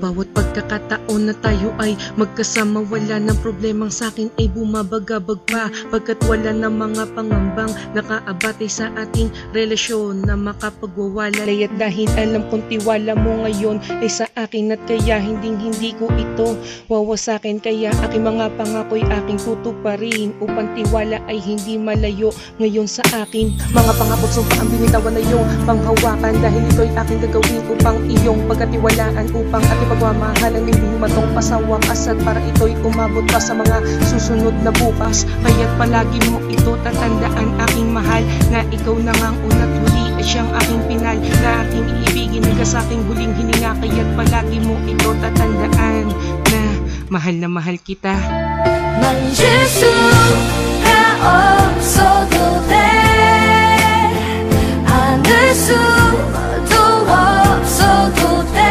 bawat pagkakataon na tayo ay magkasama, wala ng problemang sa'kin ay bumabagabag pa, pagkat wala na mga pangambang nakaabate sa ating relasyon na makapagwawalay. At dahil alam kong tiwala mo ngayon ay sa akin, at kaya hindi ko ito wawasakin, kaya aking mga pangako'y aking tutuparin upang tiwala ay hindi malayo ngayon sa akin. Mga pangakot sumpa ang binitawan na iyong panghawakan, dahil ito'y aking gagawin upang iyong pagkatiwalaan, upang ating pagmamahalan hindi matong pasawakas, at para ito'y umabot pa sa mga susunod na bukas. Kaya't palagi mo ito tatandaan, aking mahal, na ikaw na ngang una't huli at siyang aking pinal, na aking iibigin hanggang sa aking huling hininga. Kaya't palagi mo ito tatandaan na mahal kita. 만질 수가 없어도 돼, 안을 수도 없어도 돼.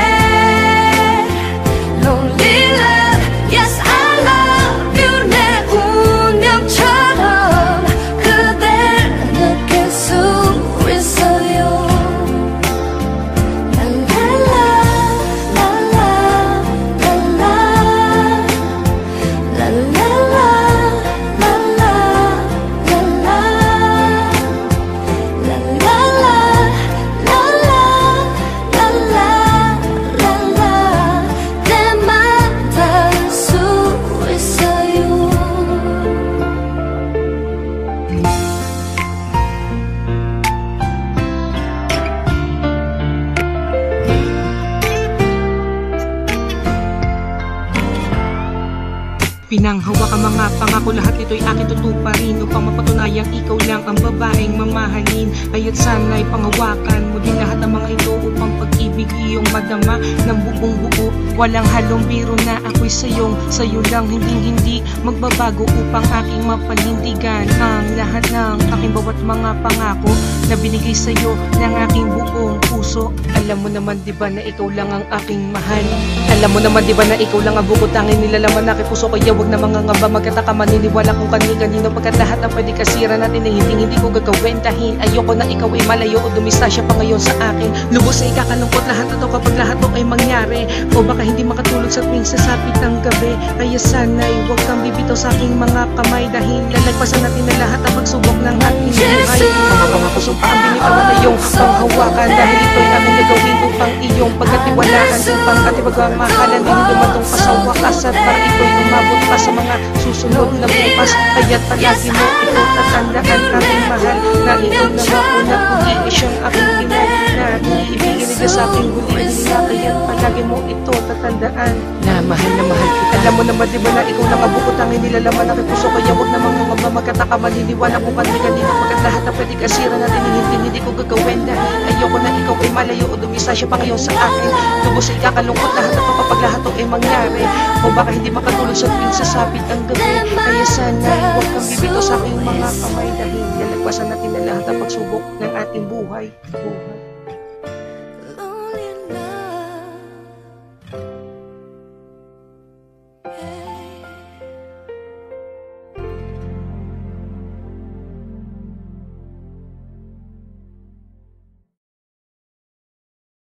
Lonely love, yes I love you. 내 운명처럼 그댈 느낄 수 있어요. 랄랄라 랄랄라 Pinanghawak ang mga pangako, lahat ito'y aking tutuparin upang mapatunayang ikaw lang ang babaeng mamahalin. Kaya't sana'y panghawakan mo din lahat ng mga ito upang pag-ibig iyong madama ng buong buo. Walang halong biro na ako'y sa'yo lang, hindi magbabago upang aking mapanindigan ang lahat ng aking bawat mga pangako na binigay sa'yo ng aking buong puso. Alam mo naman diba na ikaw lang ang aking mahal? Alam mo naman diba na ikaw lang ang bukod tanging nilalaman na aking puso, kaya wag na mga ngamba magkataka maniniwala kung kanino, pagkat lahat ang pwede kasira natin ay hindi ko gagawin, dahil ayoko na ikaw ay malayo o dumistasya pa ngayon sa akin. Lubos ay ikakalungkot lahat ito kapag lahat to ay mangyari, o baka hindi makatulog sa tuwing sasapit ng gabi. Kaya sana'y wag kang bibitaw sa aking mga kamay, dahil lalagpasan natin na lahat ang pagsubok ng ating buhay. Mga pangako sumpa ang binitawan na iyong panghawakan, dahil ito'y aming gagawin upang iyong pagkatiwalaan, upang ating pagmamahalan din dumatong pa sa wakas, at para ito'y umabot pa sa mga susunod na bukas. Kaya't palagi mo ito tatandaan, aking mahal, na ikaw na mauna kundi siyang aking pinay, na iibigin nila sa aking huli nila. Kaya't palagi mo ito tatandaan na mahal kita. Alam mo naman diba na ikaw lang ang bukod tanging nilalaman ng aking puso, kaya wag namang magkataka maniniwala kung kanino, pagkat lahat ang pwede kasira natin hindi ko gagawin, dahil ayoko na ikaw ay malayo o dumistasya pa ngayon sa akin. Lubos ay kakalungkot lahat ito kapag lahat ito ay mangyari, o baka hindi makatulog sa tuwing sasapit ang gabi. Kaya sana huwag kang bibito sa aking mga kamay, dahil lalagpasan natin na lahat ang pagsubok ng ating buhay.